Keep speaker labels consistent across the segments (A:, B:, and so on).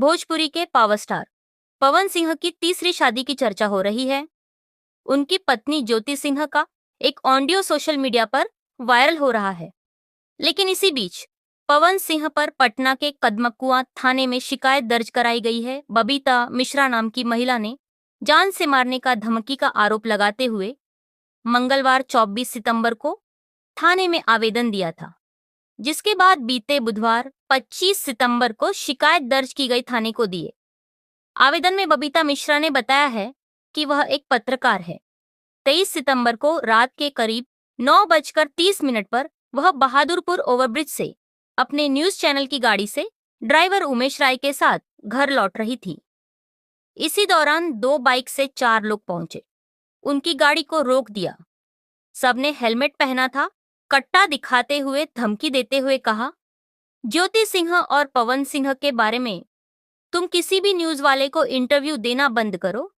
A: भोजपुरी के power star Pawan Singh की तीसरी शादी की चर्चा हो रही है। उनकी पत्नी ज्योति सिंह का एक ऑडियो सोशल मीडिया पर वायरल हो रहा है। लेकिन इसी बीच पवन सिंह पर पटना के कदमकुआं थाने में शिकायत दर्ज कराई गई है। बबीता मिश्रा नाम की महिला ने जान से मारने का धमकी का आरोप लगाते हुए मंगलवार 24 सितंबर को थाने में आवेदन दिया था, जिसके बाद बीते बुधवार 25 सितंबर को शिकायत दर्ज की गई थाने को दिए। आवेदन में बबीता मिश्रा ने बताया है कि वह एक पत्रकार है। 23 सितंबर को रात के करीब 9:30 पर वह बहादुरपुर ओवरब्रिज से अपने न्यूज चैनल की गाड़ी से ड्राइवर उमेश राय के साथ घर लौट रही थी। इसी दौरान 2 बाइक से 4 लोग पहुंचे, उनकी गाड़ी को रोक दिया। सबने हेलमेट पहना था। कट्टा दिखाते हुए धमकी देते हुए कहा, ज्योति सिंह और पवन सिंह के बारे में तुम किसी भी न्यूज वाले को इंटरव्यू देना बंद करो।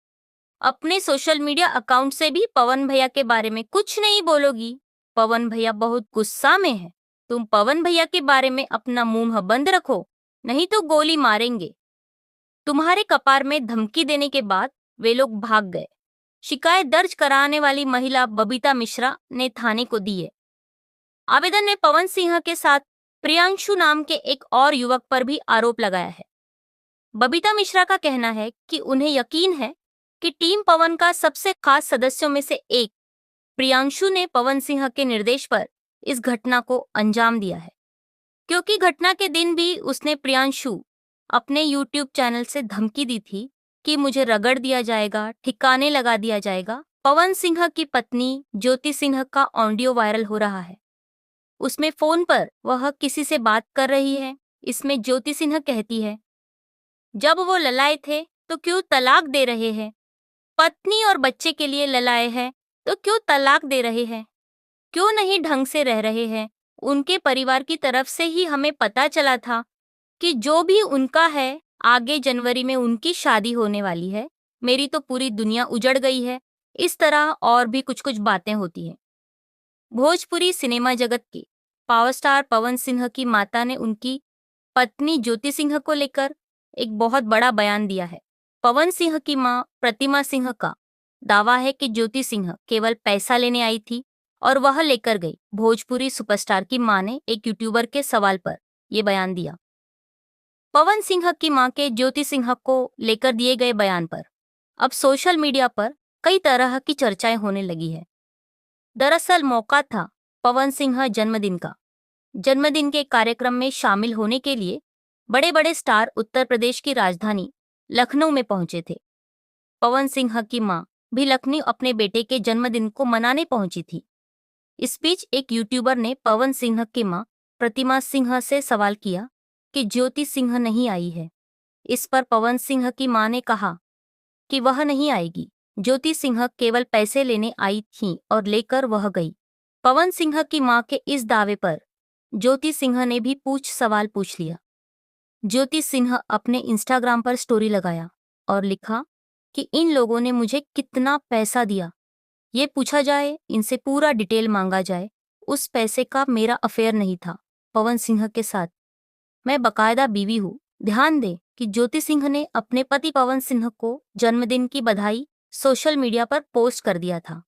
A: अपने सोशल मीडिया अकाउंट से भी पवन भैया के बारे में कुछ नहीं बोलोगी। पवन भैया बहुत गुस्सा में है। तुम पवन भैया के बारे में अपना मुंह बंद रखो, नहीं तो गोली मारेंगे। तुम्हारे कपार में धमकी देने के बाद वे लोग भाग गए। शिकायत दर्ज कराने वाली महिला बबीता मिश्रा ने थाने को दी है। आवेदन में पवन सिंह के साथ प्रियांशु नाम के एक और युवक पर भी आरोप लगाया है। बबीता मिश्रा का कहना है कि उन्हें यकीन है कि टीम पवन का सबसे खास सदस्यों में से एक प्रियांशु ने पवन सिंह के निर्देश पर इस घटना को अंजाम दिया है, क्योंकि घटना के दिन भी उसने प्रियांशु अपने यूट्यूब चैनल से धमकी दी थी कि मुझे रगड़ दिया जाएगा, ठिकाने लगा दिया जाएगा। पवन सिंह की पत्नी ज्योति सिंह का ऑडियो वायरल हो रहा है। उसमें फोन पर वह किसी से बात कर रही है। इसमें ज्योति सिंह कहती है, जब वो ललाए थे तो क्यों तलाक दे रहे हैं? पत्नी और बच्चे के लिए ललाए हैं तो क्यों तलाक दे रहे हैं? क्यों नहीं ढंग से रह रहे हैं? उनके परिवार की तरफ से ही हमें पता चला था कि जो भी उनका है, आगे जनवरी में उनकी शादी होने वाली है। मेरी तो पूरी दुनिया उजड़ गई है। इस तरह और भी कुछ कुछ बातें होती हैं। भोजपुरी सिनेमा जगत के पावर स्टार पवन सिंह की माता ने उनकी पत्नी ज्योति सिंह को लेकर एक बहुत बड़ा बयान दिया है। पवन सिंह की मां प्रतिमा सिंह का दावा है कि ज्योति सिंह केवल पैसा लेने आई थी और वह लेकर गई। भोजपुरी सुपरस्टार की मां ने एक यूट्यूबर के सवाल पर यह बयान दिया। पवन सिंह की मां के ज्योति सिंह को लेकर दिए गए बयान पर अब सोशल मीडिया पर कई तरह की चर्चाएं होने लगी है। दरअसल मौका था पवन सिंह जन्मदिन का। जन्मदिन के कार्यक्रम में शामिल होने के लिए बड़े बड़े स्टार उत्तर प्रदेश की राजधानी लखनऊ में पहुंचे थे। पवन सिंह की मां भी लखनऊ अपने बेटे के जन्मदिन को मनाने पहुंची थी। इस बीच एक यूट्यूबर ने पवन सिंह की मां प्रतिमा सिंह से सवाल किया कि ज्योति सिंह नहीं आई है। इस पर पवन सिंह की मां ने कहा कि वह नहीं आएगी, ज्योति सिंह केवल पैसे लेने आई थी और लेकर वह गई। पवन सिंह की मां के इस दावे पर ज्योति सिंह ने भी सवाल पूछ लिया। ज्योति सिंह अपने इंस्टाग्राम पर स्टोरी लगाया और लिखा कि इन लोगों ने मुझे कितना पैसा दिया, ये पूछा जाए, इनसे पूरा डिटेल मांगा जाए। उस पैसे का मेरा अफेयर नहीं था पवन सिंह के साथ। मैं बकायदा बीवी हूँ। ध्यान दें कि ज्योति सिंह ने अपने पति पवन सिंह को जन्मदिन की बधाई सोशल मीडिया पर पोस्ट कर दिया था।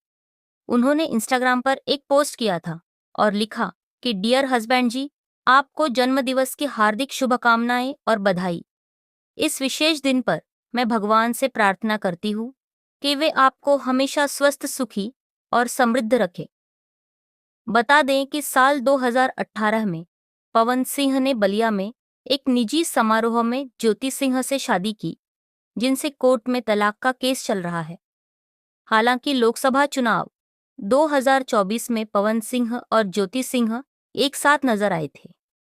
A: उन्होंने इंस्टाग्राम पर एक पोस्ट किया था और लिखा कि डियर हस्बैंड जी, आपको जन्मदिवस की हार्दिक शुभकामनाएं और बधाई। इस विशेष दिन पर मैं भगवान से प्रार्थना करती हूँ कि वे आपको हमेशा स्वस्थ, सुखी और समृद्ध रखें। बता दें कि साल 2018 में पवन सिंह ने बलिया में एक निजी समारोह में ज्योति सिंह से शादी की, जिनसे कोर्ट में तलाक का केस चल रहा है। हालांकि लोकसभा चुनाव 2024 में पवन सिंह और ज्योति सिंह एक साथ नजर आए थे।